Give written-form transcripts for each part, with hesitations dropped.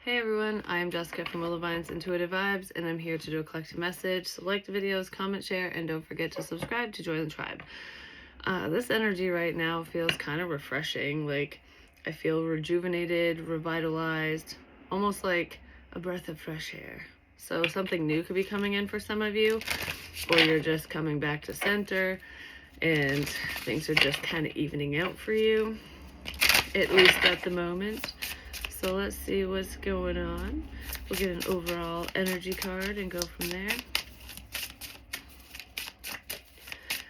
Hey everyone, I am Jessica from Willowvine's Intuitive Vibes, and I'm here to do a collective message. So like the videos, comment, share, and don't forget to subscribe to join the tribe. This energy right now feels kind of refreshing. Like, I feel rejuvenated, revitalized, almost like a breath of fresh air. So something new could be coming in for some of you, or you're just coming back to center, and things are just kind of evening out for you, at least at the moment. So let's see what's going on. We'll get an overall energy card and go from there.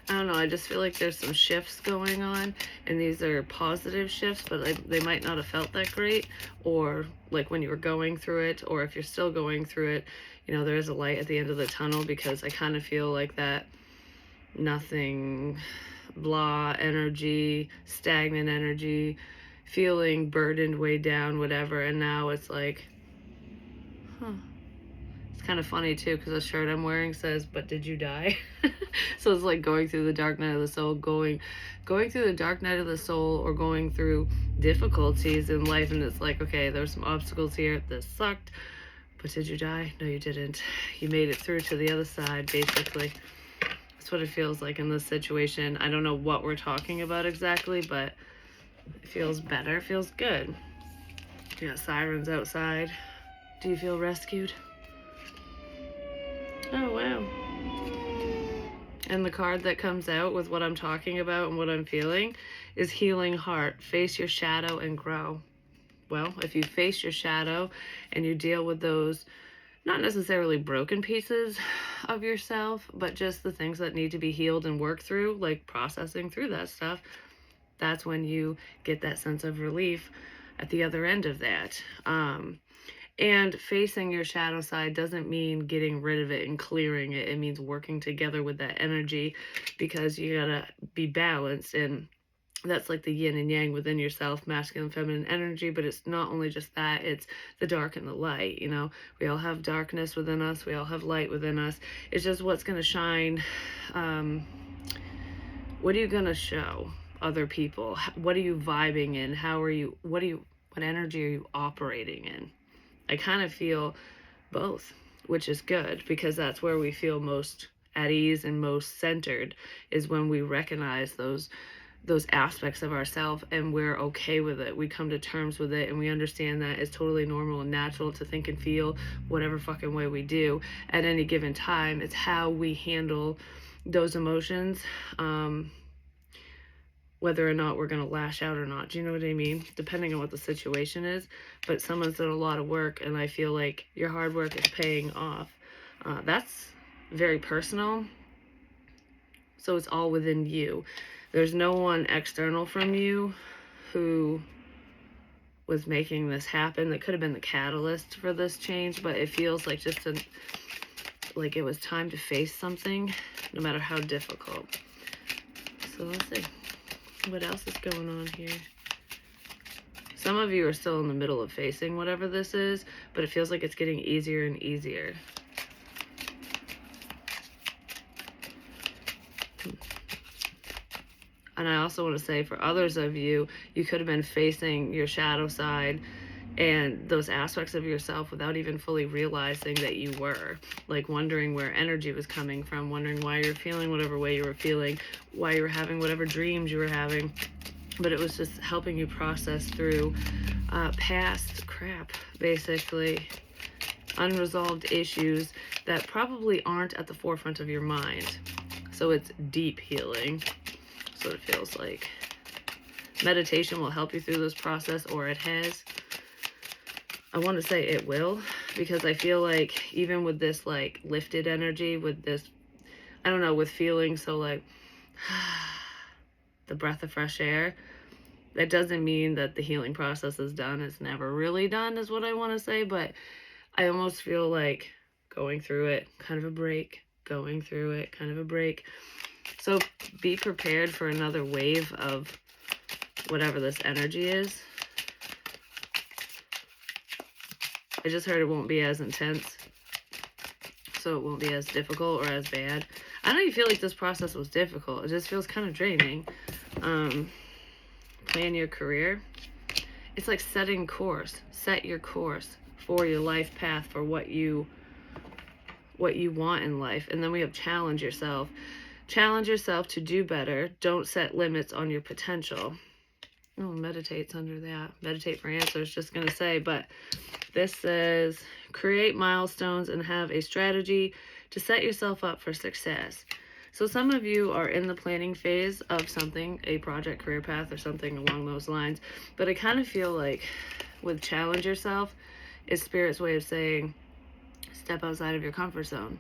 I don't know, I just feel like there's some shifts going on, and these are positive shifts, but they might not have felt that great, or like when you were going through it, or if you're still going through it, you know, there is a light at the end of the tunnel, because I kind of feel like that nothing, blah energy, stagnant energy, feeling burdened, weighed down, whatever, and now it's like, It's kind of funny too, because the shirt I'm wearing says, "But did you die?" So it's like going through the dark night of the soul, going through the dark night of the soul, or going through difficulties in life, and it's like, okay, there's some obstacles here, this sucked, but did you die? No, you didn't. You made it through to the other side, basically. That's what it feels like in this situation. I don't know what we're talking about exactly, but it feels better, it feels good. You got sirens outside. Do you feel rescued? Oh, wow. And the card that comes out with what I'm talking about and what I'm feeling is Healing Heart. Face your shadow and grow. Well, if you face your shadow and you deal with those, not necessarily broken pieces of yourself, but just the things that need to be healed and worked through, like processing through that stuff, that's when you get that sense of relief at the other end of that. And facing your shadow side doesn't mean getting rid of it and clearing it. It means working together with that energy, because you gotta be balanced. And that's like the yin and yang within yourself, masculine, feminine energy. But it's not only just that, it's the dark and the light. You know, we all have darkness within us. We all have light within us. It's just what's going to shine. What are you going to show other people? What are you vibing in? What energy are you operating in? I kind of feel both, which is good, because that's where we feel most at ease and most centered, is when we recognize those aspects of ourselves and we're okay with it. We come to terms with it, and we understand that it's totally normal and natural to think and feel whatever fucking way we do at any given time. It's how we handle those emotions, whether or not we're going to lash out or not. Do you know what I mean? Depending on what the situation is. But someone's done a lot of work, and I feel like your hard work is paying off. That's very personal. So it's all within you. There's no one external from you who was making this happen. That could have been the catalyst for this change, but it feels like like it was time to face something, no matter how difficult. So let's see. What else is going on here? Some of you are still in the middle of facing whatever this is, but it feels like it's getting easier and easier. And I also want to say, for others of you, you could have been facing your shadow side and those aspects of yourself without even fully realizing that you were. Like wondering where energy was coming from, wondering why you're feeling whatever way you were feeling, why you were having whatever dreams you were having. But it was just helping you process through past crap, basically. Unresolved issues that probably aren't at the forefront of your mind. So it's deep healing. That's what it feels like. Meditation will help you through this process, or it has. I want to say it will, because I feel like even with this like lifted energy, with this, I don't know, with feeling so like the breath of fresh air, that doesn't mean that the healing process is done. It's never really done, is what I want to say. But I almost feel like going through it, kind of a break, going through it, kind of a break. So be prepared for another wave of whatever this energy is. I just heard it won't be as intense, so it won't be as difficult or as bad. I don't even feel like this process was difficult. It just feels kind of draining. Plan your career. It's like setting course. Set your course. for your life path, for what you want in life. And then we have challenge yourself. Challenge yourself to do better. Don't set limits on your potential. Oh, meditate's under that. Meditate for answers, just going to say. But this says, create milestones and have a strategy to set yourself up for success. So some of you are in the planning phase of something, a project, career path, or something along those lines. But I kind of feel like with challenge yourself is Spirit's way of saying, step outside of your comfort zone.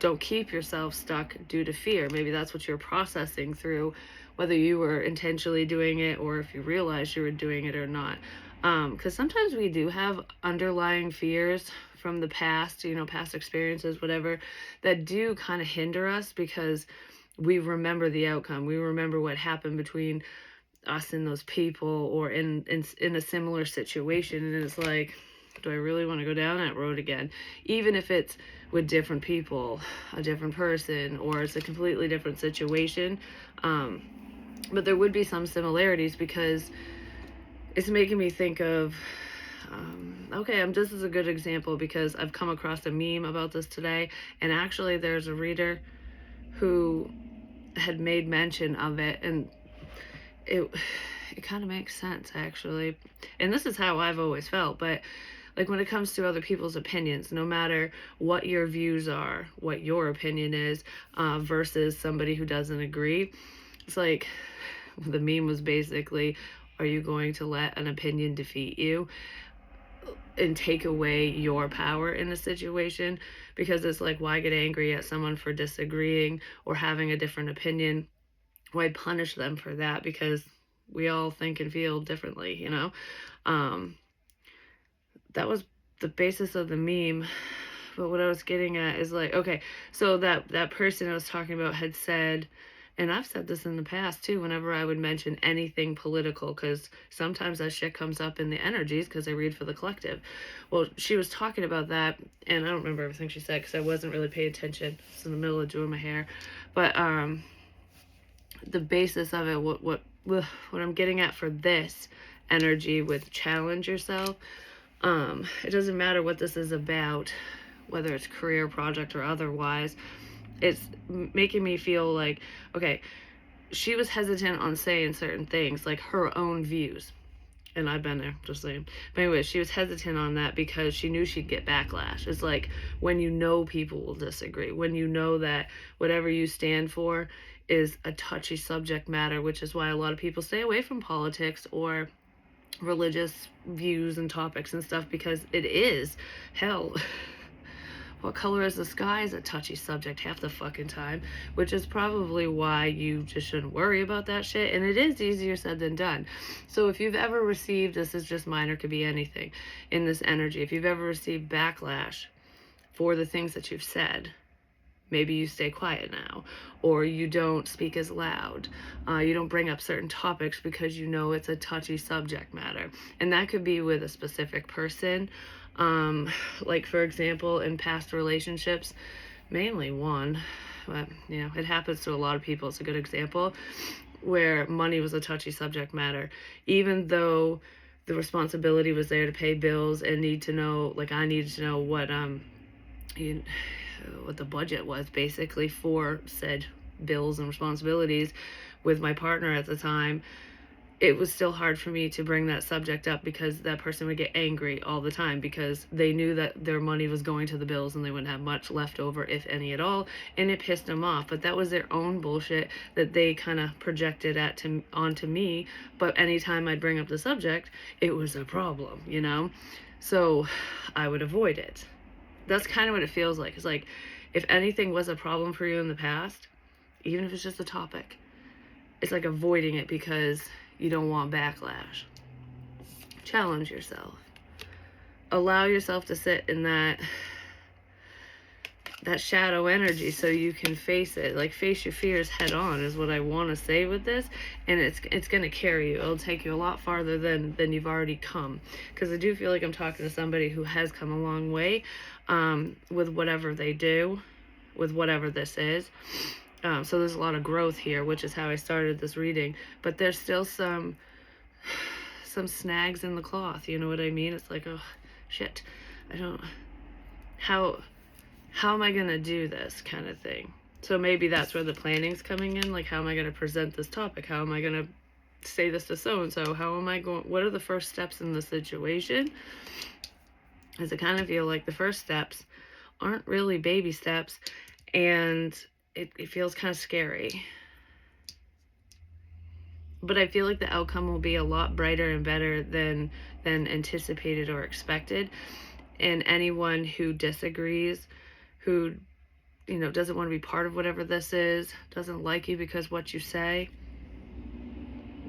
Don't keep yourself stuck due to fear. Maybe that's what you're processing through, whether you were intentionally doing it or if you realized you were doing it or not. Because sometimes we do have underlying fears from the past, past experiences, whatever, that do kind of hinder us because we remember the outcome. We remember what happened between us and those people, or in a similar situation. And it's like, do I really want to go down that road again? Even if it's with different people, a different person, or it's a completely different situation. But there would be some similarities because it's making me think of, this is a good example because I've come across a meme about this today. And actually there's a reader who had made mention of it, and it kind of makes sense actually. And this is how I've always felt, but like when it comes to other people's opinions, no matter what your views are, what your opinion is, versus somebody who doesn't agree, it's like the meme was basically, are you going to let an opinion defeat you and take away your power in a situation? Because it's like, why get angry at someone for disagreeing or having a different opinion? Why punish them for that? Because we all think and feel differently, that was the basis of the meme. But what I was getting at is like, okay, so that person I was talking about had said, and I've said this in the past too, whenever I would mention anything political, because sometimes that shit comes up in the energies because I read for the collective. Well, she was talking about that, and I don't remember everything she said because I wasn't really paying attention. I was in the middle of doing my hair. But the basis of it, what I'm getting at for this energy with challenge yourself, it doesn't matter what this is about, whether it's career, project, or otherwise. It's making me feel like, okay, she was hesitant on saying certain things, like her own views. And I've been there, just saying. But anyway, she was hesitant on that because she knew she'd get backlash. It's like when you know people will disagree, when you know that whatever you stand for is a touchy subject matter, which is why a lot of people stay away from politics or religious views and topics and stuff, because it is, hell, what color is the sky is a touchy subject half the fucking time, which is probably why you just shouldn't worry about that shit. And it is easier said than done. So if you've ever received, this is just mine or could be anything in this energy, if you've ever received backlash for the things that you've said, maybe you stay quiet now, or you don't speak as loud. You don't bring up certain topics because you know it's a touchy subject matter. And that could be with a specific person. Like for example, in past relationships, mainly one, but it happens to a lot of people. It's a good example where money was a touchy subject matter, even though the responsibility was there to pay bills and need to know, like I needed to know what the budget was basically for said bills and responsibilities with my partner at the time. It was still hard for me to bring that subject up because that person would get angry all the time because they knew that their money was going to the bills and they wouldn't have much left over, if any at all, and it pissed them off. But that was their own bullshit that they kind of projected onto me. But anytime I'd bring up the subject, it was a problem, So I would avoid it. That's kind of what it feels like. It's like if anything was a problem for you in the past, even if it's just a topic, it's like avoiding it because you don't want backlash. Challenge yourself. Allow yourself to sit in that shadow energy so you can face it. Like face your fears head on is what I want to say with this. And it's going to carry you. It'll take you a lot farther than you've already come. Because I do feel like I'm talking to somebody who has come a long way with whatever they do, with whatever this is. So there's a lot of growth here, which is how I started this reading. But there's still some snags in the cloth, you know what I mean? It's like, shit, I don't, how am I going to do this kind of thing. So maybe that's where the planning's coming in. Like, how am I going to present this topic? How am I going to say this to so-and-so? How am I going, what are the first steps in the situation? As I kind of feel like the first steps aren't really baby steps, and it feels kind of scary. But I feel like the outcome will be a lot brighter and better than anticipated or expected. And anyone who disagrees, who, you know, doesn't want to be part of whatever this is, doesn't like you because what you say,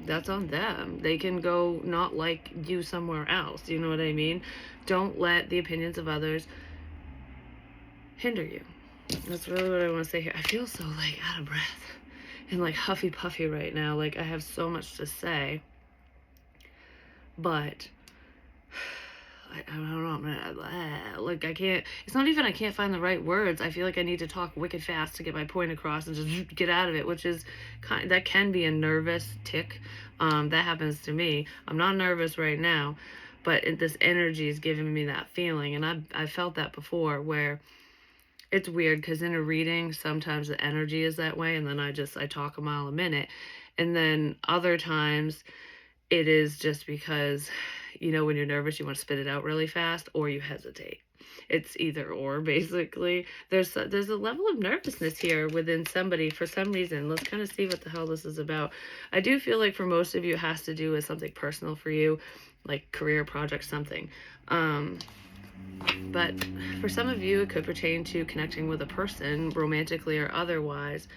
that's on them. They can go not like you somewhere else. You know what I mean? Don't let the opinions of others hinder you. That's really what I want to say here. I feel so like out of breath and like huffy puffy right now. Like I have so much to say, but I don't know. Like I can't. It's not even I can't find the right words. I feel like I need to talk wicked fast to get my point across and just get out of it, which is that can be a nervous tick. That happens to me. I'm not nervous right now, but this energy is giving me that feeling, and I felt that before where. It's weird because in a reading, sometimes the energy is that way, and then I talk a mile a minute. And then other times, it is just because, you know, when you're nervous, you want to spit it out really fast, or you hesitate. It's either or, basically. There's a level of nervousness here within somebody for some reason. Let's kind of see what the hell this is about. I do feel like for most of you, it has to do with something personal for you, like career, project, something. But for some of you, it could pertain to connecting with a person, romantically or otherwise,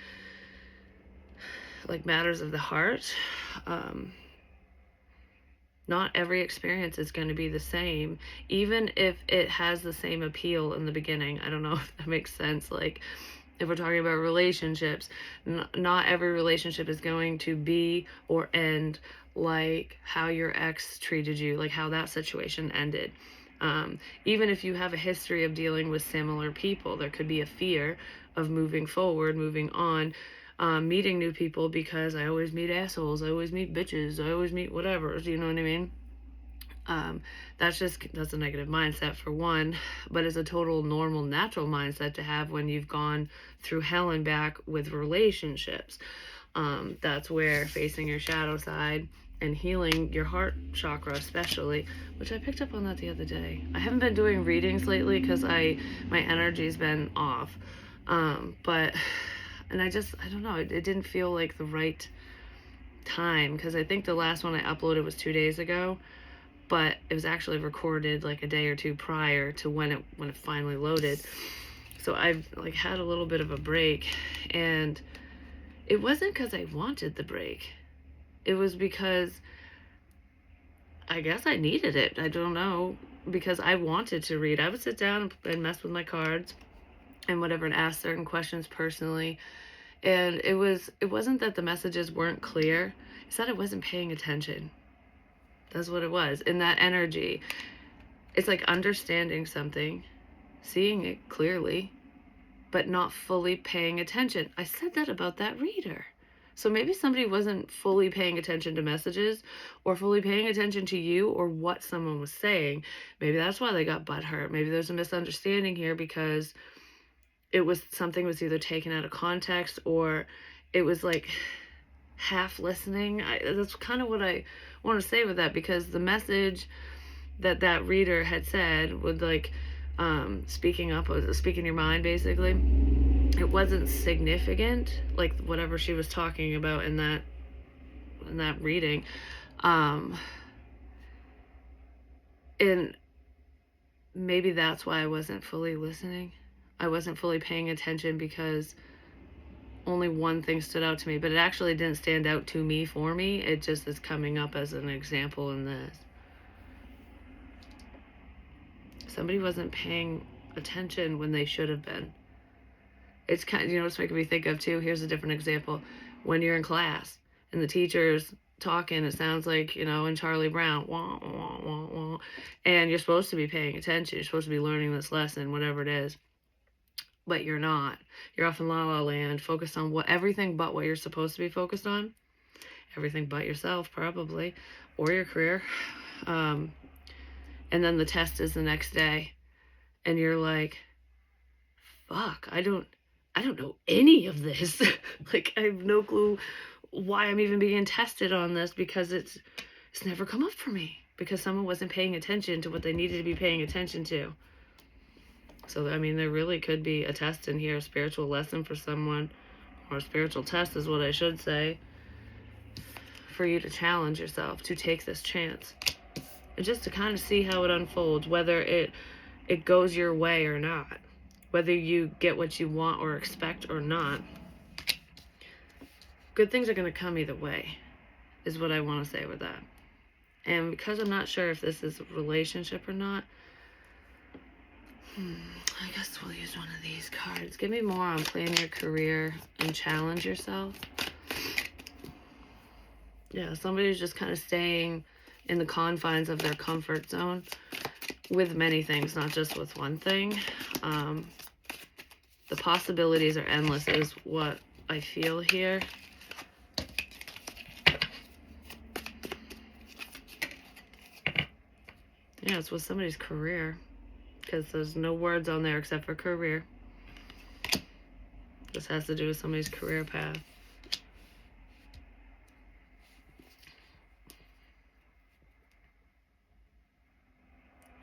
like matters of the heart. Not every experience is going to be the same, even if it has the same appeal in the beginning. I don't know if that makes sense. Like, if we're talking about relationships, not every relationship is going to be or end like how your ex treated you, like how that situation ended. Even if you have a history of dealing with similar people, there could be a fear of moving forward, moving on, meeting new people, because I always meet assholes, I always meet bitches, I always meet whatever, you know what I mean? That's a negative mindset for one, but it's a total normal, natural mindset to have when you've gone through hell and back with relationships. That's where facing your shadow side and healing your heart chakra especially, which I picked up on that the other day. I haven't been doing readings lately because my energy's been off. But I don't know, it didn't feel like the right time, because I think the last one I uploaded was 2 days ago, but it was actually recorded like a day or two prior to when it finally loaded. So I've like had a little bit of a break, and it wasn't because I wanted the break. It was because I guess I needed it. I don't know, because I wanted to read. I would sit down and mess with my cards and whatever and ask certain questions personally. And it wasn't that the messages weren't clear. It's that I wasn't paying attention. That's what it was. In that energy, it's like understanding something, seeing it clearly, but not fully paying attention. I said that about that reader. So maybe somebody wasn't fully paying attention to messages or fully paying attention to you or what someone was saying. Maybe that's why they got butthurt. Maybe there's a misunderstanding here because something was either taken out of context or it was like half listening. That's kind of what I want to say with that, because the message that reader had said would like speaking your mind, basically. It wasn't significant, like whatever she was talking about in that reading. And maybe that's why I wasn't fully listening. I wasn't fully paying attention because only one thing stood out to me, but it actually didn't stand out to me for me. It just is coming up as an example in this. Somebody wasn't paying attention when they should have been. It's kind of, it's making me think of too. Here's a different example. When you're in class and the teacher's talking, it sounds like, in Charlie Brown, wah, wah, wah, wah, and you're supposed to be paying attention. You're supposed to be learning this lesson, whatever it is, but you're not. You're off in la la land, focused on everything but what you're supposed to be focused on. Everything but yourself, probably, or your career. and then the test is the next day, and you're like, fuck, I don't know any of this. Like, I have no clue why I'm even being tested on this, because it's never come up for me, because someone wasn't paying attention to what they needed to be paying attention to. So, I mean, there really could be a test in here, a spiritual lesson for someone, or a spiritual test is what I should say, for you to challenge yourself, to take this chance, and just to kind of see how it unfolds, whether it goes your way or not, whether you get what you want or expect or not. Good things are going to come either way, is what I want to say with that. And because I'm not sure if this is a relationship or not, I guess we'll use one of these cards. Give me more on plan your career and challenge yourself. Yeah, somebody's just kind of staying in the confines of their comfort zone with many things, not just with one thing. The possibilities are endless is what I feel here. Yeah, it's with somebody's career, because there's no words on there except for career. This has to do with somebody's career path.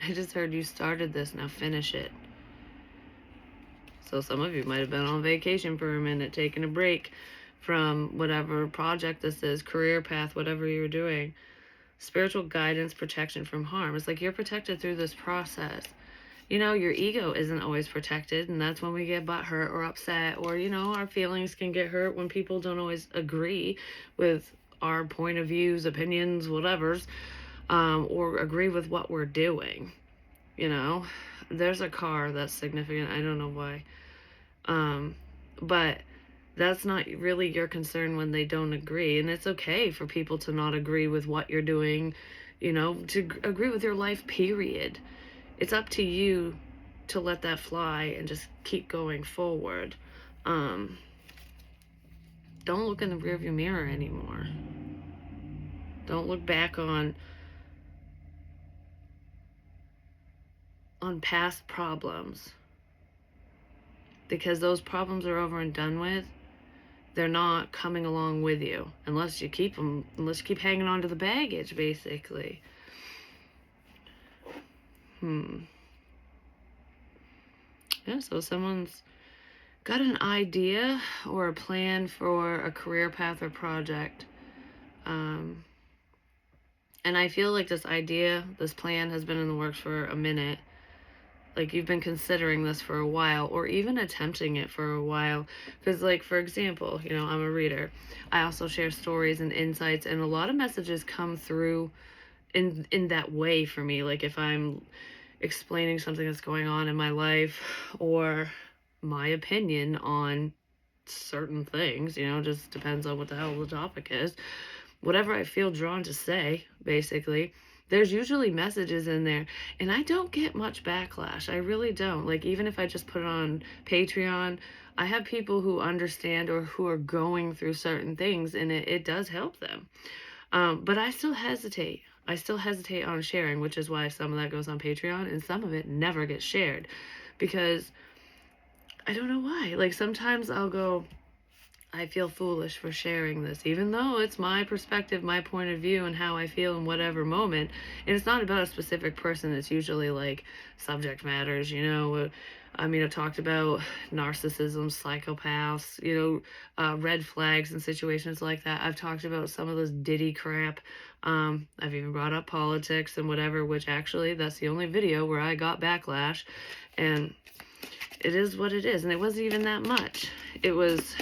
I just heard you started this, now finish it. So some of you might have been on vacation for a minute, taking a break from whatever project this is, career path, whatever you're doing. Spiritual guidance, protection from harm. It's like you're protected through this process. You know, your ego isn't always protected, and that's when we get butthurt or upset, or, you know, our feelings can get hurt when people don't always agree with our point of views, opinions, whatever's, or agree with what we're doing. You know, there's a car that's significant. I don't know why. But that's not really your concern when they don't agree. And it's okay for people to not agree with what you're doing, you know, to agree with your life, period. It's up to you to let that fly and just keep going forward. Don't look in the rearview mirror anymore. Don't look back on past problems, because those problems are over and done with. They're not coming along with you unless you keep hanging on to the baggage, basically. Yeah, so someone's got an idea or a plan for a career path or project. And I feel like this idea, this plan has been in the works for a minute. Like, you've been considering this for a while, or even attempting it for a while. Because, like, for example, you know, I'm a reader. I also share stories and insights, and a lot of messages come through in that way for me. Like, if I'm explaining something that's going on in my life, or my opinion on certain things, you know, just depends on what the hell the topic is. Whatever I feel drawn to say, basically, there's usually messages in there, and I don't get much backlash. I really don't. Like, even if I just put it on Patreon, I have people who understand or who are going through certain things, and it does help them. But I still hesitate. I still hesitate on sharing, which is why some of that goes on Patreon and some of it never gets shared, because I don't know why. Like, sometimes I'll go, I feel foolish for sharing this, even though it's my perspective, my point of view, and how I feel in whatever moment. And it's not about a specific person. It's usually like subject matters, you know. I mean, I've talked about narcissism, psychopaths, you know, red flags and situations like that. I've talked about some of this Diddy crap. I've even brought up politics and whatever, which actually that's the only video where I got backlash. And it is what it is. And it wasn't even that much. It was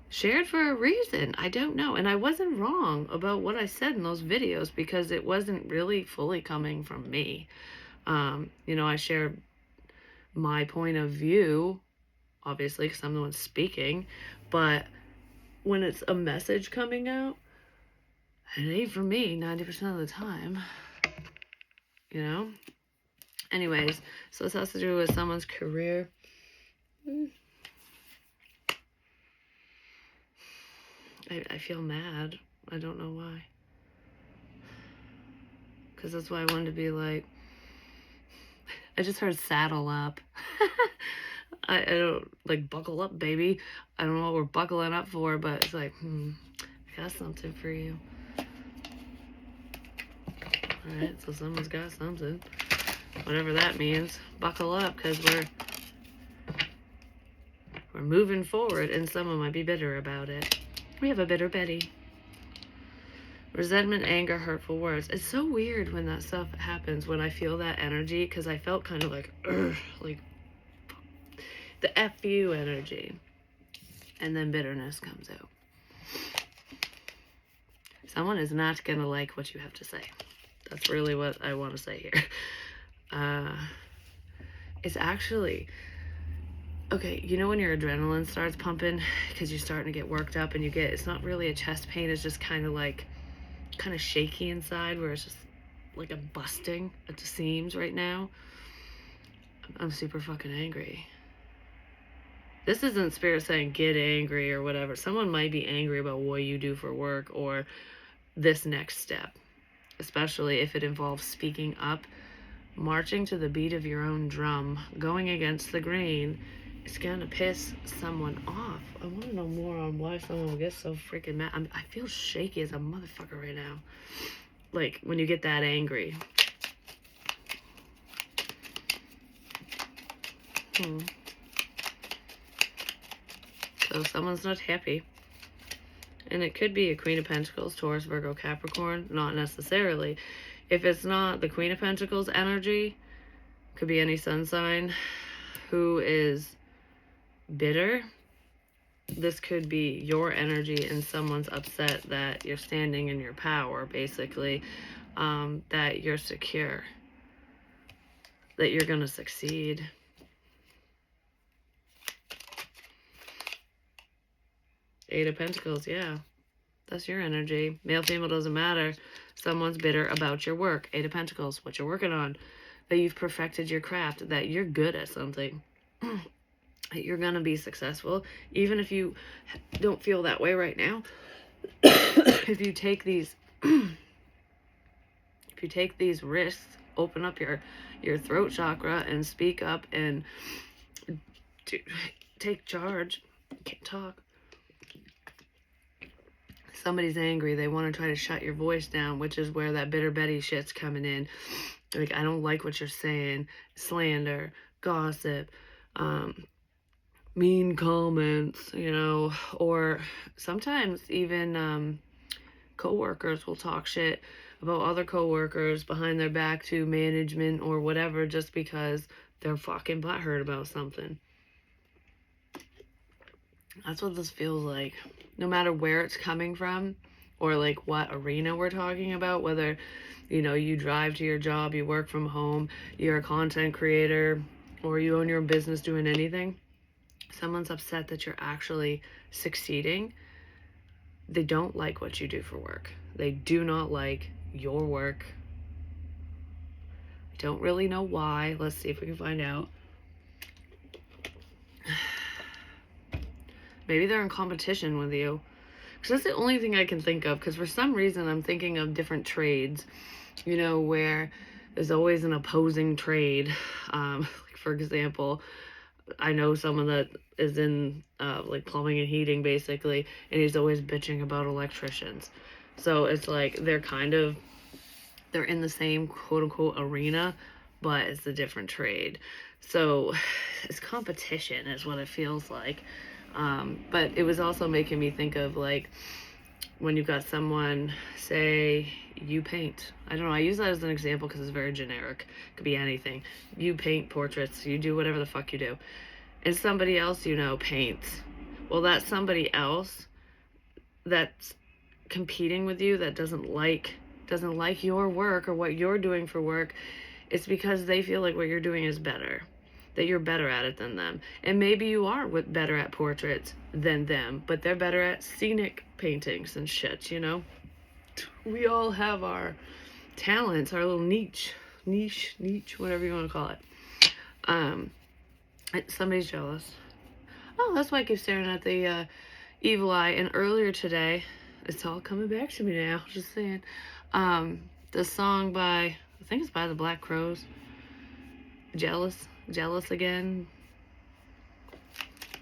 shared for a reason. I don't know. And I wasn't wrong about what I said in those videos, because it wasn't really fully coming from me. You know, I shared my point of view, obviously, because I'm the one speaking. But when it's a message coming out, it ain't for me 90% of the time. You know? Anyways, so this has to do with someone's career. I feel mad. I don't know why. because that's why I wanted to be like, I just heard saddle up. I don't, like, buckle up, baby. I don't know what we're buckling up for, but it's like, I got something for you. Alright, so someone's got something. Whatever that means. Buckle up, because we're moving forward, and someone might be bitter about it. We have a bitter Betty. Resentment, anger, hurtful words. It's so weird when that stuff happens, when I feel that energy, because I felt kind of like, like the F you energy. And then bitterness comes out. Someone is not going to like what you have to say. That's really what I want to say here. It's actually, okay, you know when your adrenaline starts pumping because you're starting to get worked up and it's not really a chest pain, it's just kind of shaky inside where it's just like a busting at the seams right now. I'm super fucking angry. This isn't spirit saying get angry or whatever. Someone might be angry about what you do for work or this next step, especially if it involves speaking up, marching to the beat of your own drum, going against the grain. It's gonna piss someone off. I want to know more on why someone gets so freaking mad. I feel shaky as a motherfucker right now. Like, when you get that angry. So someone's not happy. And it could be a Queen of Pentacles, Taurus, Virgo, Capricorn. Not necessarily. If it's not the Queen of Pentacles energy, could be any sun sign who is bitter. This could be your energy and someone's upset that you're standing in your power, basically, that you're secure, that you're going to succeed. Eight of Pentacles, yeah. That's your energy. Male, female, doesn't matter. Someone's bitter about your work. Eight of Pentacles, what you're working on. That you've perfected your craft. That you're good at something. That you're going to be successful. Even if you don't feel that way right now. If you take these... if you take these risks, open up your throat chakra and speak up and take charge. Can't talk. Somebody's angry, they want to try to shut your voice down, which is where that bitter Betty shit's coming in. Like, I don't like what you're saying. Slander, gossip, mean comments, you know, or sometimes even co-workers will talk shit about other co-workers behind their back to management or whatever just because they're fucking butthurt about something. That's what this feels like. No matter where it's coming from or like what arena we're talking about, whether, you know, you drive to your job, you work from home, you're a content creator, or you own your own business doing anything, someone's upset that you're actually succeeding. They don't like what you do for work. They do not like your work. I don't really know why. Let's see if we can find out. Maybe they're in competition with you. Because that's the only thing I can think of. Because for some reason, I'm thinking of different trades, you know, where there's always an opposing trade. Like, for example, I know someone that is in like plumbing and heating, basically, and he's always bitching about electricians. So it's like they're in the same quote-unquote arena, but it's a different trade. So it's competition is what it feels like. But it was also making me think of, like, when you've got someone, say, you paint. I don't know, I use that as an example because it's very generic. It could be anything. You paint portraits. You do whatever the fuck you do. And somebody else, you know, paints. Well, that somebody else that's competing with you, that doesn't like your work or what you're doing for work, it's because they feel like what you're doing is better. That you're better at it than them. And maybe you are better at portraits than them, but they're better at scenic paintings and shit, you know? We all have our talents, our little niche, whatever you want to call it. Somebody's jealous. Oh, that's why I keep staring at the evil eye. And earlier today, it's all coming back to me now, just saying. This song by, I think it's by the Black Crowes. Jealous again.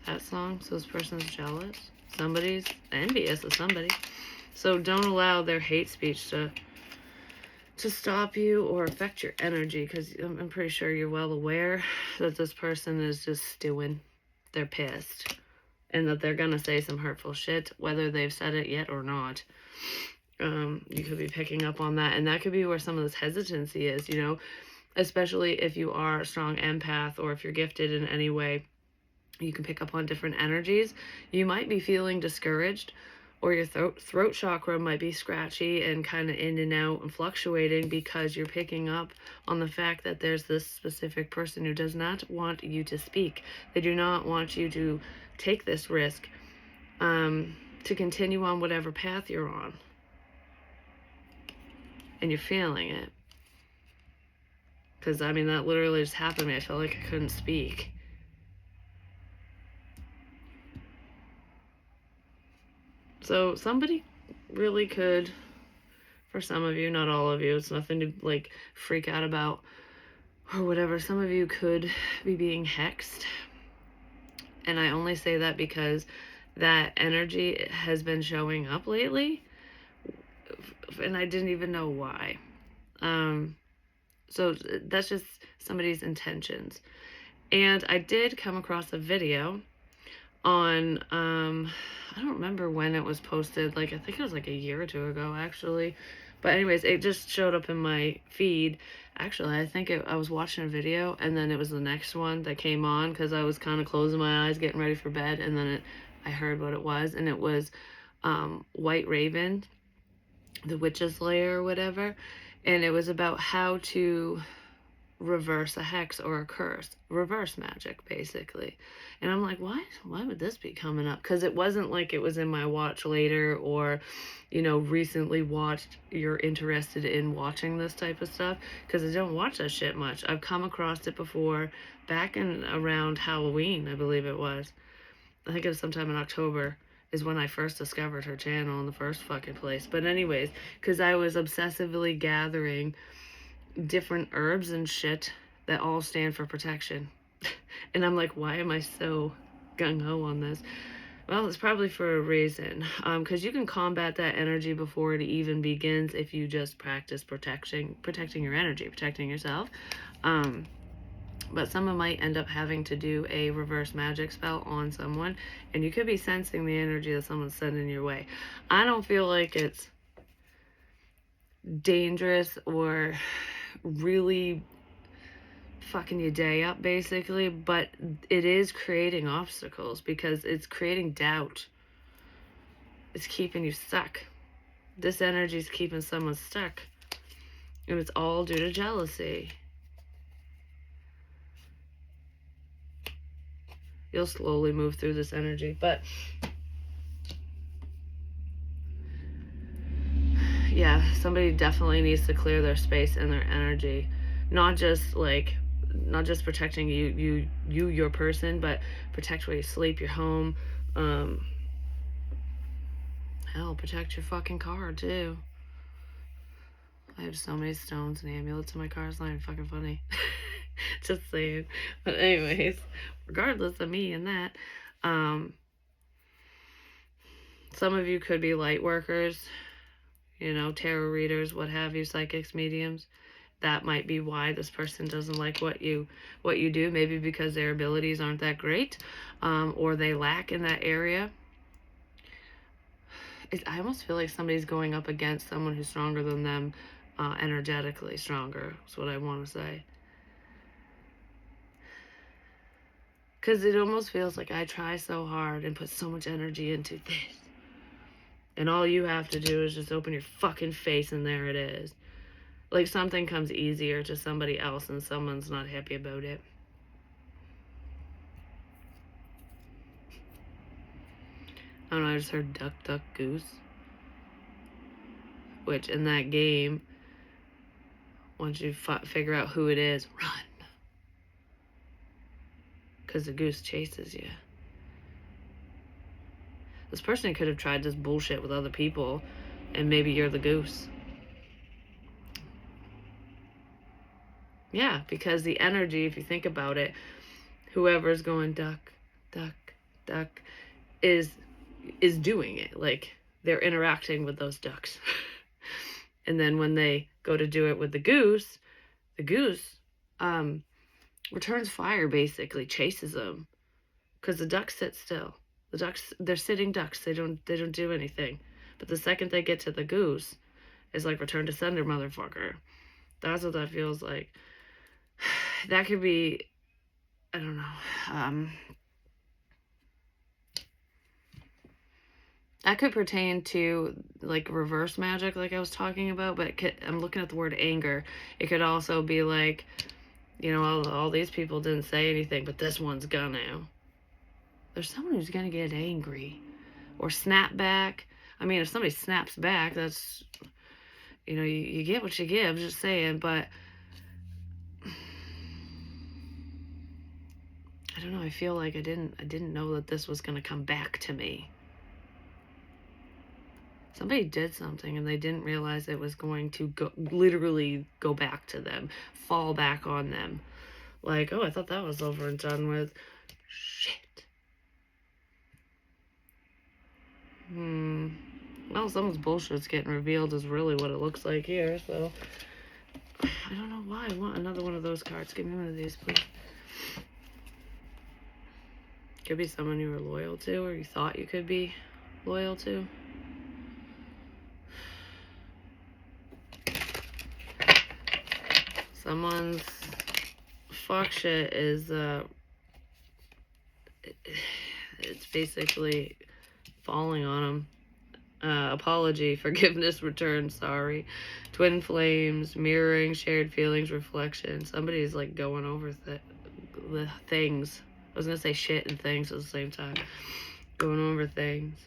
That song. So this person's jealous. Somebody's envious of somebody. So don't allow their hate speech to stop you or affect your energy, because I'm pretty sure you're well aware that this person is just stewing. They're pissed. And that they're going to say some hurtful shit, whether they've said it yet or not. You could be picking up on that. And that could be where some of this hesitancy is, you know, especially if you are a strong empath or if you're gifted in any way. You can pick up on different energies. You might be feeling discouraged, or your throat chakra might be scratchy and kind of in and out and fluctuating because you're picking up on the fact that there's this specific person who does not want you to speak. They do not want you to take this risk, to continue on whatever path you're on. And you're feeling it. Because, I mean, that literally just happened to me. I felt like I couldn't speak. So somebody really could, for some of you, not all of you, it's nothing to like freak out about or whatever. Some of you could be being hexed. And I only say that because that energy has been showing up lately. And I didn't even know why. So that's just somebody's intentions. And I did come across a video on, I don't remember when it was posted. Like, I think it was like a year or two ago, actually. But anyways, it just showed up in my feed. Actually, I think I was watching a video, and then it was the next one that came on, because I was kind of closing my eyes, getting ready for bed, and then I heard what it was, and it was White Raven, the Witch's Lair or whatever, and it was about how to reverse a hex or a curse, reverse magic, basically. And I'm like, why would this be coming up? Because it wasn't like it was in my watch later, or, you know, recently watched. You're interested in watching this type of stuff, because I don't watch that shit much. I've come across it before back in around Halloween, I believe it was. I think it was sometime in October is when I first discovered her channel in the first fucking place. But anyways, because I was obsessively gathering different herbs and shit that all stand for protection. And I'm like, why am I so gung-ho on this? Well, it's probably for a reason. Because you can combat that energy before it even begins if you just practice protecting your energy, protecting yourself. But someone might end up having to do a reverse magic spell on someone, and you could be sensing the energy that someone's sending your way. I don't feel like it's dangerous or really fucking your day up, basically, but it is creating obstacles, because it's creating doubt. It's keeping you stuck. This energy is keeping someone stuck, and it's all due to jealousy. You'll slowly move through this energy, but yeah, somebody definitely needs to clear their space and their energy. Not just protecting your person, but protect where you sleep, your home. Hell, protect your fucking car too. I have so many stones and amulets in my car. It's not even fucking funny. Just saying. But anyways, regardless of me and that, some of you could be light workers, you know, tarot readers, what have you, psychics, mediums. That might be why this person doesn't like what you do. Maybe because their abilities aren't that great, or they lack in that area. I almost feel like somebody's going up against someone who's stronger than them, energetically stronger, is what I want to say. Because it almost feels like I try so hard and put so much energy into this, and all you have to do is just open your fucking face and there it is. Like something comes easier to somebody else and someone's not happy about it. I don't know, I just heard duck, duck, goose. Which in that game, once you figure out who it is, run. Because the goose chases you. This person could have tried this bullshit with other people, and maybe you're the goose. Yeah, because the energy, if you think about it, whoever's going duck, duck, duck is doing it. Like, they're interacting with those ducks. And then when they go to do it with the goose returns fire, basically chases them, because the ducks sit still. The ducks, they're sitting ducks. They don't do anything. But the second they get to the goose, it's like return to sender, motherfucker. That's what that feels like. That could be, I don't know. That could pertain to like reverse magic, like I was talking about. But I'm looking at the word anger. It could also be like, you know, all these people didn't say anything, but this one's gonna. There's someone who's gonna get angry or snap back. I mean, if somebody snaps back, that's, you know, you get what you give. Just saying, but I don't know. I feel like I didn't know that this was gonna come back to me. Somebody did something and they didn't realize it was going to literally go back to them, fall back on them. Like, oh, I thought that was over and done with. Shit. Well, someone's bullshit's getting revealed is really what it looks like here, so I don't know why I want another one of those cards. Give me one of these, please. Could be someone you were loyal to, or you thought you could be loyal to. Someone's fuck shit is, it's basically falling on them. Apology, forgiveness, return, sorry. Twin flames, mirroring, shared feelings, reflection. Somebody's like going over the things. I was gonna say shit and things at the same time. Going over things.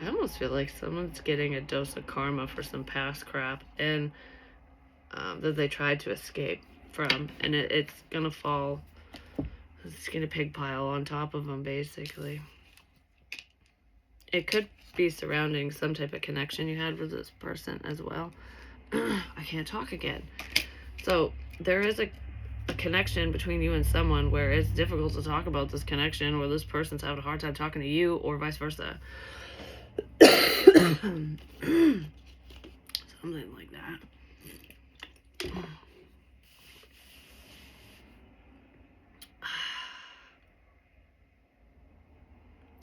I almost feel like someone's getting a dose of karma for some past crap and that they tried to escape from, and it's gonna fall. It's gonna pig pile on top of them, basically. It could be surrounding some type of connection you had with this person as well. I can't talk again. So there is a connection between you and someone where it's difficult to talk about this connection, or this person's having a hard time talking to you, or vice versa. Something like that.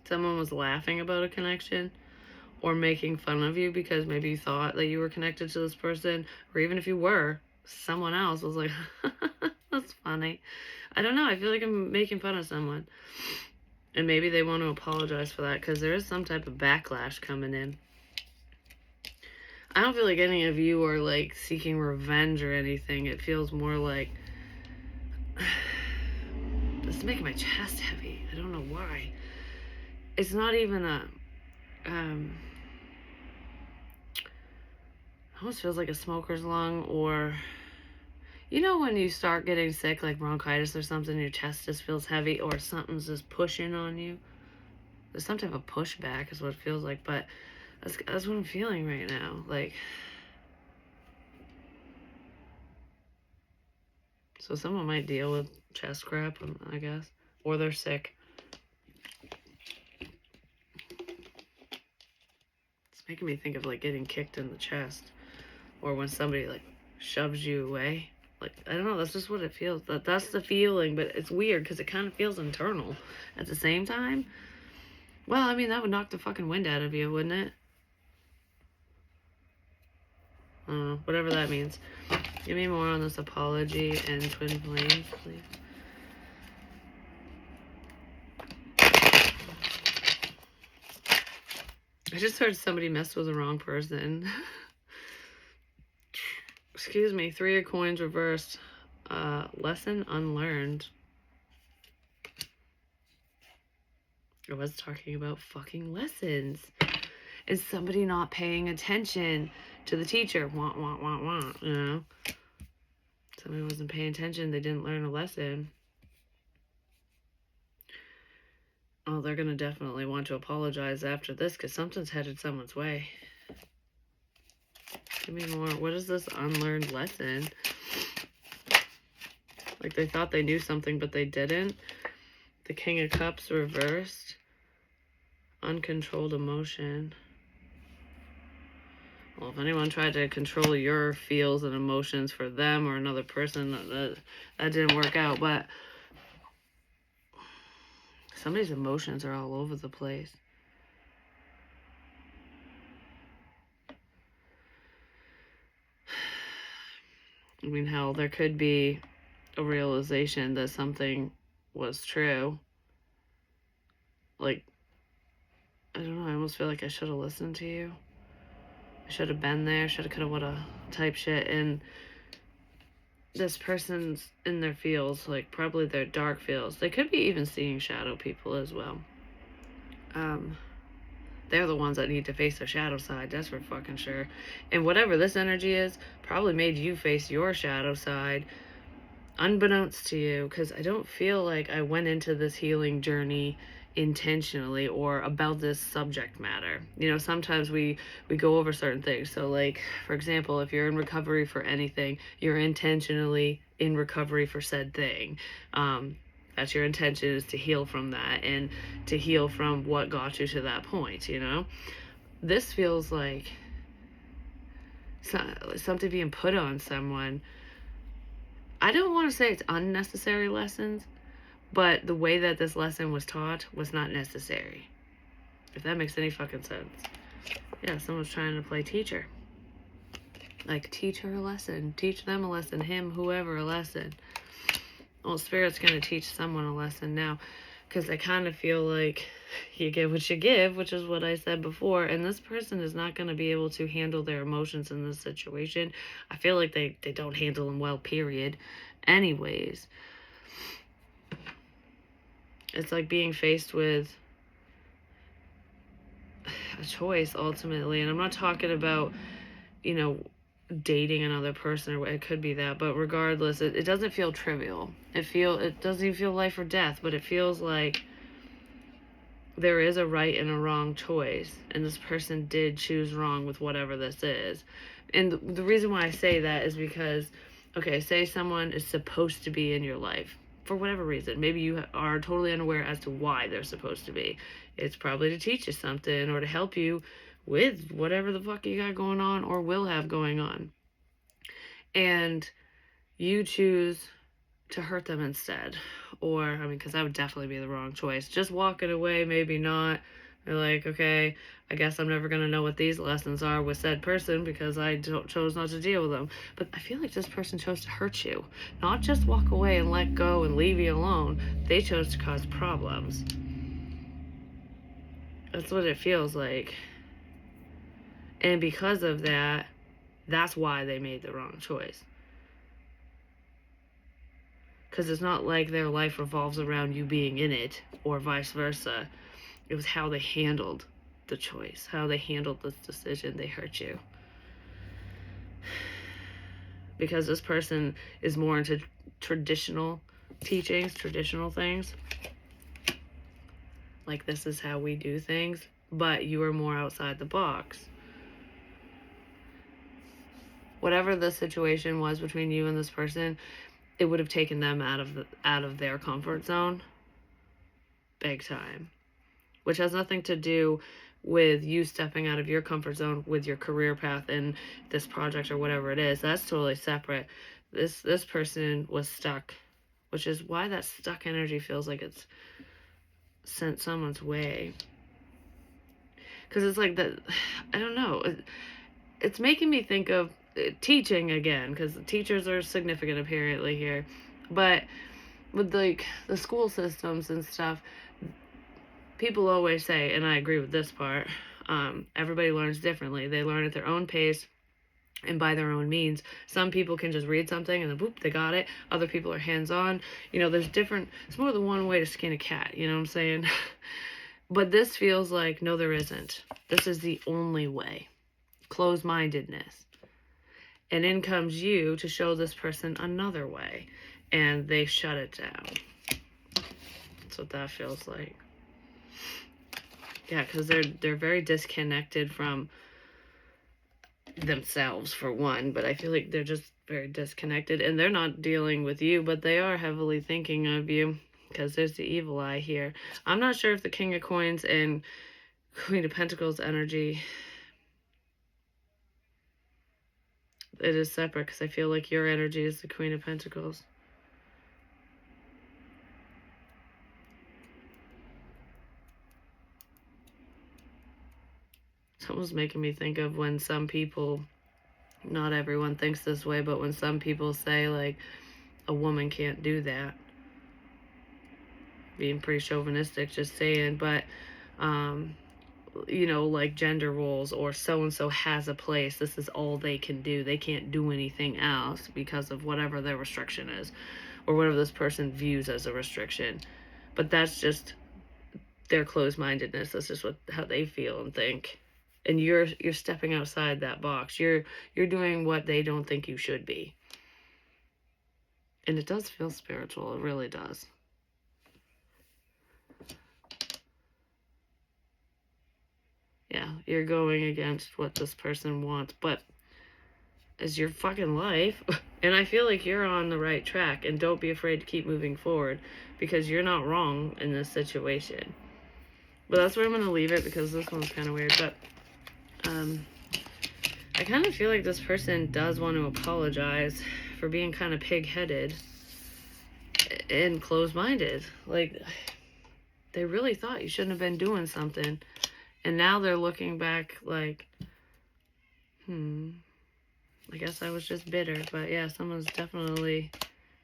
Someone was laughing about a connection or making fun of you because maybe you thought that you were connected to this person, or even if you were, someone else was like, that's funny. I don't know. I feel like I'm making fun of someone. And maybe they want to apologize for that, because there is some type of backlash coming in. I don't feel like any of you are like seeking revenge or anything. It feels more like, this is making my chest heavy. I don't know why. It's not even a, almost feels like a smoker's lung, or, you know, when you start getting sick, like bronchitis or something, your chest just feels heavy, or something's just pushing on you. There's some type of pushback is what it feels like, but that's what I'm feeling right now. Like, so someone might deal with chest crap, I guess, or they're sick. It's making me think of like getting kicked in the chest, or when somebody like shoves you away. Like, I don't know, that's just what it feels. That's the feeling, but it's weird because it kind of feels internal at the same time. Well, I mean, that would knock the fucking wind out of you, wouldn't it? Whatever that means. Give me more on this apology and twin flames, please. I just heard somebody messed with the wrong person. Excuse me. 3 of coins reversed. Lesson unlearned. I was talking about fucking lessons. And somebody not paying attention to the teacher. Wah, wah, wah, wah, you know? Somebody wasn't paying attention. They didn't learn a lesson. Oh, they're going to definitely want to apologize after this because something's headed someone's way. Give me more. What is this unlearned lesson? Like they thought they knew something, but they didn't. The King of Cups reversed. Uncontrolled emotion. Well, if anyone tried to control your feels and emotions for them or another person, that didn't work out. But somebody's emotions are all over the place. I mean, hell, there could be a realization that something was true. Like, I don't know, I almost feel like I should have listened to you. I should have been there, should have, could have, would have type shit. And this person's in their feels, like probably their dark feels. They could be even seeing shadow people as well. They're the ones that need to face their shadow side, that's for fucking sure. And whatever this energy is, probably made you face your shadow side, unbeknownst to you, because I don't feel like I went into this healing journey intentionally or about this subject matter. You know, sometimes we go over certain things. So like, for example, if you're in recovery for anything, you're intentionally in recovery for said thing. That's your intention, is to heal from that and to heal from what got you to that point, you know? This feels like something being put on someone. I don't want to say it's unnecessary lessons, but the way that this lesson was taught was not necessary. If that makes any fucking sense. Yeah, someone's trying to play teacher. Like, teach her a lesson. Teach them a lesson. Him, whoever, a lesson. Well, Spirit's going to teach someone a lesson now. Because I kind of feel like you get what you give, which is what I said before. And this person is not going to be able to handle their emotions in this situation. I feel like they don't handle them well, period. Anyways. It's like being faced with a choice, ultimately. And I'm not talking about, you know, dating another person, or it could be that, but regardless, it doesn't feel trivial. It doesn't even feel life or death, but it feels like there is a right and a wrong choice, and this person did choose wrong with whatever this is. And the reason why I say that is because, okay, say someone is supposed to be in your life for whatever reason. Maybe you are totally unaware as to why they're supposed to be. It's probably to teach you something or to help you with whatever the fuck you got going on or will have going on. And you choose to hurt them instead. Or, I mean, because that would definitely be the wrong choice. Just walking away, maybe not. They're like, okay, I guess I'm never going to know what these lessons are with said person because I chose not to deal with them. But I feel like this person chose to hurt you. Not just walk away and let go and leave you alone. They chose to cause problems. That's what it feels like. And because of that, that's why they made the wrong choice. Because it's not like their life revolves around you being in it or vice versa. It was how they handled the choice, how they handled this decision. They hurt you. Because this person is more into traditional teachings, traditional things. Like, this is how we do things. But you are more outside the box. Whatever the situation was between you and this person, it would have taken them out of their comfort zone. Big time. Which has nothing to do with you stepping out of your comfort zone with your career path and this project or whatever it is. That's totally separate. This person was stuck, which is why that stuck energy feels like it's sent someone's way. Because it's like that, I don't know. It's making me think of teaching again, because teachers are significant apparently here. But with like the school systems and stuff, people always say, and I agree with this part, everybody learns differently. They learn at their own pace and by their own means. Some people can just read something and then boop, they got it. Other people are hands-on. You know, it's more than one way to skin a cat, you know what I'm saying? But this feels like, no, there isn't. This is the only way. Closed-mindedness. And in comes you to show this person another way. And they shut it down. That's what that feels like. Yeah, because they're very disconnected from themselves, for one, but I feel like they're just very disconnected, and they're not dealing with you, but they are heavily thinking of you, because there's the evil eye here. I'm not sure if the King of Coins and Queen of Pentacles energy, it is separate, because I feel like your energy is the Queen of Pentacles. It's almost making me think of when some people, not everyone thinks this way, but when some people say, like, a woman can't do that. Being pretty chauvinistic, just saying, but, you know, like gender roles, or so-and-so has a place, this is all they can do. They can't do anything else because of whatever their restriction is, or whatever this person views as a restriction. But that's just their closed-mindedness. That's just how they feel and think. And you're stepping outside that box. You're doing what they don't think you should be. And it does feel spiritual. It really does. Yeah, you're going against what this person wants, but it's your fucking life. And I feel like you're on the right track, and don't be afraid to keep moving forward, because you're not wrong in this situation. But that's where I'm going to leave it, because this one's kind of weird. But I kind of feel like this person does want to apologize for being kind of pig-headed and closed-minded. Like, they really thought you shouldn't have been doing something. And now they're looking back like, I guess I was just bitter. But yeah, someone's definitely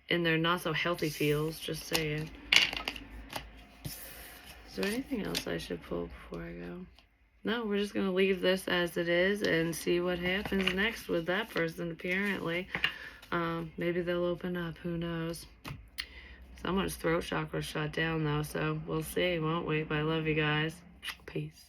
in their not so healthy feels, just saying. Is there anything else I should pull before I go? No, we're just going to leave this as it is and see what happens next with that person, apparently. Maybe they'll open up, who knows. Someone's throat chakra shut down, though, so we'll see, won't we? But I love you guys. Peace.